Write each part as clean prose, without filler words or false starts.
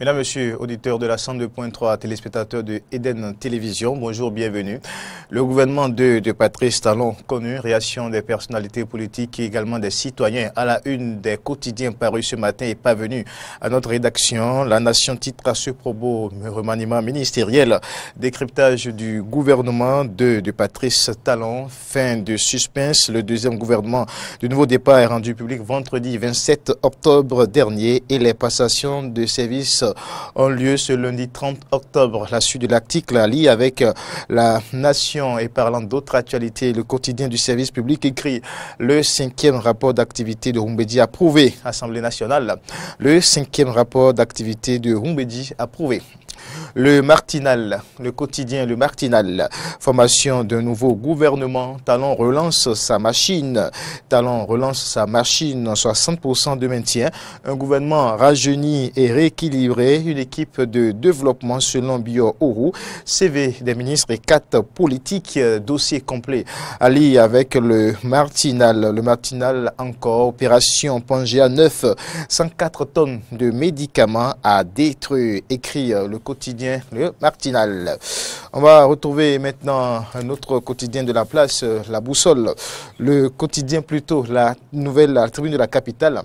Mesdames, Messieurs, auditeurs de la 102.3, téléspectateurs de Eden Télévision, bonjour, bienvenue. Le gouvernement de Patrice Talon, connu, réaction des personnalités politiques et également des citoyens à la une des quotidiens parus ce matin est parvenu à notre rédaction. La Nation titre à ce propos remaniement ministériel, décryptage du gouvernement de Patrice Talon, fin de suspense. Le deuxième gouvernement du nouveau départ est rendu public vendredi 27 octobre dernier et les passations de services ont lieu ce lundi 30 octobre. La suite de l'article à lire avec la Nation et parlant d'autres actualités. Le quotidien du service public écrit le 5e rapport d'activité de Rumbedi approuvé. Assemblée nationale. Le 5e rapport d'activité de Rumbedi approuvé. Le Martinal, le quotidien Le Martinal, formation d'un nouveau gouvernement, Talon relance sa machine, Talon relance sa machine, 60% de maintien, un gouvernement rajeuni et rééquilibré, une équipe de développement selon Bio Oru, CV des ministres et 4 politiques, dossier complet. Ali avec le Martinal encore, opération Pangea 9, 104 tonnes de médicaments à détruire, écrit le quotidien Le Martinal. On va retrouver maintenant un autre quotidien de la place, La Boussole. Le quotidien plutôt, la tribune de la capitale.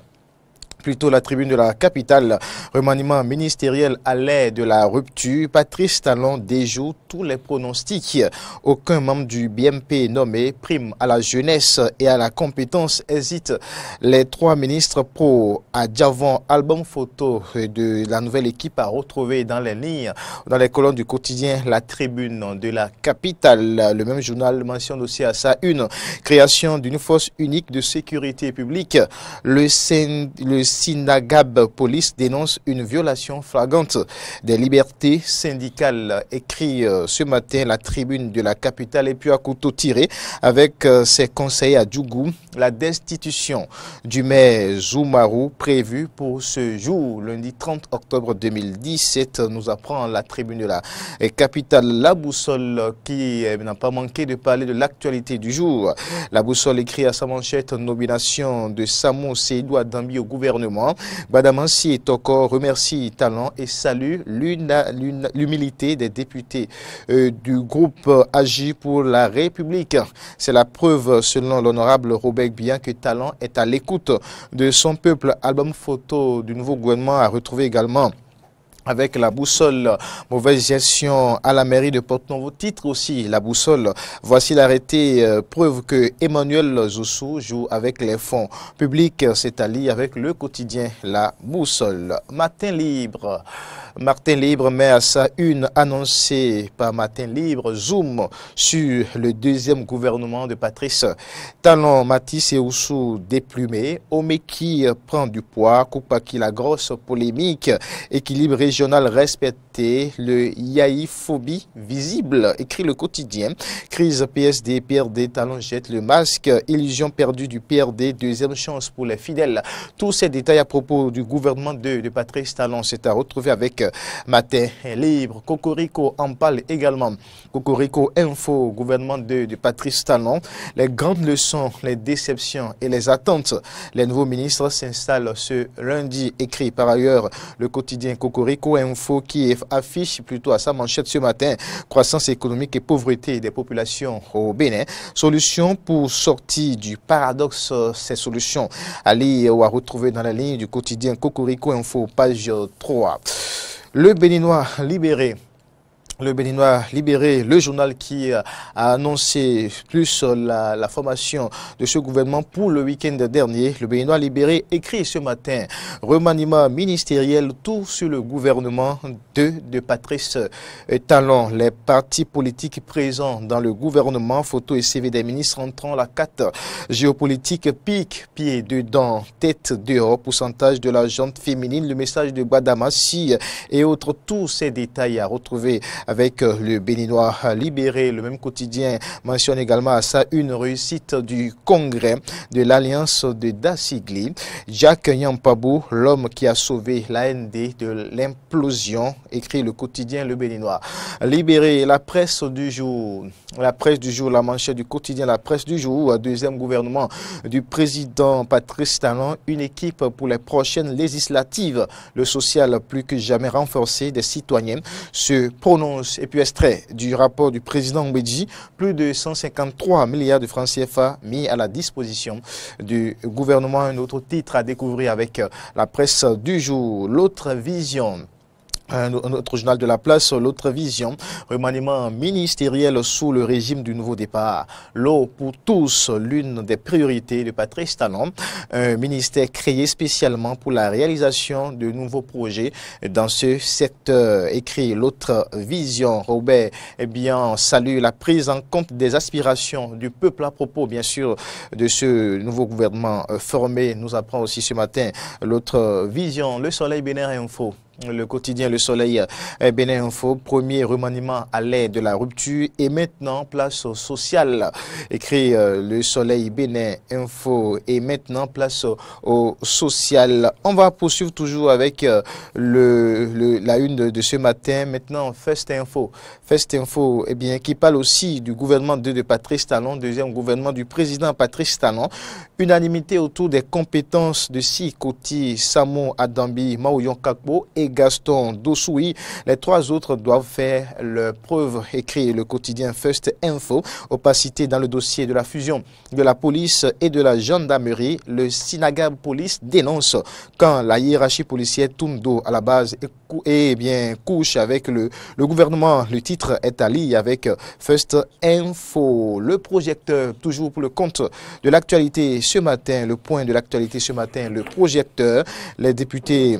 La tribune de la capitale, remaniement ministériel à l'aide de la rupture. Patrice Talon déjoue tous les pronostics. Aucun membre du BMP nommé, prime à la jeunesse et à la compétence hésite. Les 3 ministres pro à Diavon, album photo de la nouvelle équipe à retrouver dans les lignes, dans les colonnes du quotidien La Tribune de la capitale. Le même journal mentionne aussi à sa une, création d'une force unique de sécurité publique. Le Sinagab Police dénonce une violation flagrante des libertés syndicales, écrit ce matin La Tribune de la capitale. Et puis à couteau tiré avec ses conseillers à Djougou, la destitution du maire Zoumarou prévue pour ce jour, lundi 30 octobre 2017, nous apprend La Tribune de la capitale. La Boussole qui n'a pas manqué de parler de l'actualité du jour. La Boussole écrit à sa manchette nomination de Samou Seydou Adambi au gouvernement. Badamansi et Toko remercie Talon et salue l'humilité des députés du groupe Agi pour la République. C'est la preuve, selon l'honorable Robert Bian, que Talon est à l'écoute de son peuple. Album photo du nouveau gouvernement à retrouver également avec La Boussole, mauvaise gestion à la mairie de Porto-Novo. Titre aussi La Boussole. Voici l'arrêté, preuve que Emmanuel Zoussou joue avec les fonds publics. C'est à lire avec le quotidien La Boussole. Matin libre. Martin Libre met à sa une annoncée par Matin Libre, zoom sur le deuxième gouvernement de Patrice Talon. Matisse et Oussou déplumés, Omeki prend du poids, Koupaki la grosse polémique, équilibre régional respecté, le yaïphobie visible, écrit le quotidien, crise PSD, PRD, Talon jette le masque, illusion perdue du PRD, deuxième chance pour les fidèles. Tous ces détails à propos du gouvernement de Patrice Talon, c'est à retrouver avec Matin Libre. Cocorico en parle également. Cocorico Info, gouvernement de Patrice Talon. Les grandes leçons, les déceptions et les attentes. Les nouveaux ministres s'installent ce lundi, écrit par ailleurs le quotidien Cocorico Info qui affiche plutôt à sa manchette ce matin croissance économique et pauvreté des populations au Bénin. Solution pour sortir du paradoxe, ces solutions à lire ou à retrouver dans la ligne du quotidien Cocorico Info, page 3. Le Béninois libéré. Le Béninois libéré, le journal qui a annoncé plus la formation de ce gouvernement pour le week-end dernier. Le Béninois libéré écrit ce matin remaniement ministériel, tout sur le gouvernement de Patrice Talon. Les partis politiques présents dans le gouvernement, photo et CV des ministres entrant la carte géopolitique, pique, pied dedans, tête dehors, pourcentage de la gente féminine, le message de Badamassi et autres, tous ces détails à retrouver avec le Béninois libéré. Le même quotidien mentionne également à ça une réussite du congrès de l'Alliance de Dassigli. Jacques Nyampabou, l'homme qui a sauvé l'AND de l'implosion, écrit le quotidien Le Béninois. Libéré, la presse du jour. La presse du jour, la manchette du quotidien La Presse du jour, deuxième gouvernement du président Patrice Talon, une équipe pour les prochaines législatives. Le social plus que jamais renforcé des citoyens se prononce. Et puis extrait du rapport du président Mbedji, plus de 153 milliards de francs CFA mis à la disposition du gouvernement. Un autre titre à découvrir avec la presse du jour. L'autre vision. Un autre journal de la place, l'autre vision, remaniement ministériel sous le régime du nouveau départ. L'eau pour tous, l'une des priorités de Patrice Talon. Un ministère créé spécialement pour la réalisation de nouveaux projets dans ce secteur. Écrit l'autre vision. Robert, eh bien, salue la prise en compte des aspirations du peuple à propos, bien sûr, de ce nouveau gouvernement formé. Nous apprend aussi ce matin l'autre vision. Le Soleil Bénin Info. Le quotidien Le Soleil Bénin Info, premier remaniement à l'aide de la rupture et maintenant place au social. Écrit Le Soleil Bénin Info et maintenant place au social. On va poursuivre toujours avec la une de ce matin. Maintenant, First Info. First Info, eh bien, qui parle aussi du gouvernement de Patrice Talon, deuxième gouvernement du président Patrice Talon. Unanimité autour des compétences de Sikoti, Samo Adambi, Maouyon Kakbo et Gaston Dossoui. Les trois autres doivent faire leur preuve, écrit le quotidien First Info. Opacité dans le dossier de la fusion de la police et de la gendarmerie. Le Sinagab Police dénonce quand la hiérarchie policière tourne dos à la base et bien couche avec le gouvernement. Le titre est allié avec First Info. Le projecteur, toujours pour le compte de l'actualité ce matin, le point de l'actualité ce matin, le projecteur. Les députés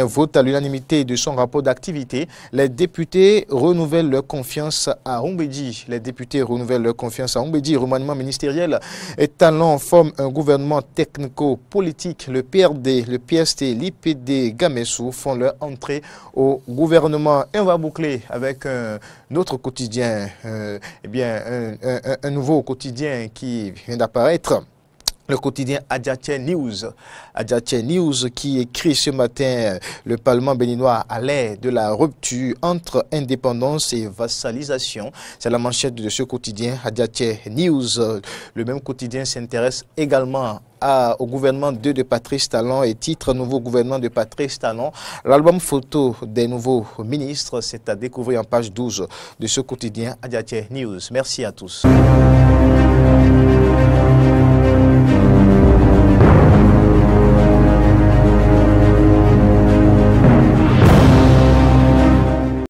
votent à l'unanimité de son rapport d'activité. Les députés renouvellent leur confiance à Mbedji. Les députés renouvellent leur confiance à Mbedji. Remaniement ministériel et Talon forment un gouvernement technico-politique. Le PRD, le PST, l'IPD, Gamessou font leur entrée au gouvernement. Et on va boucler avec un autre quotidien, un nouveau quotidien qui vient d'apparaître. Le quotidien Adjache News. Adjache News qui écrit ce matin le Parlement béninois à l'ère de la rupture entre indépendance et vassalisation. C'est la manchette de ce quotidien Adjache News. Le même quotidien s'intéresse également au gouvernement de Patrice Talon et titre nouveau gouvernement de Patrice Talon. L'album photo des nouveaux ministres, c'est à découvrir en page 12 de ce quotidien Adjache News. Merci à tous.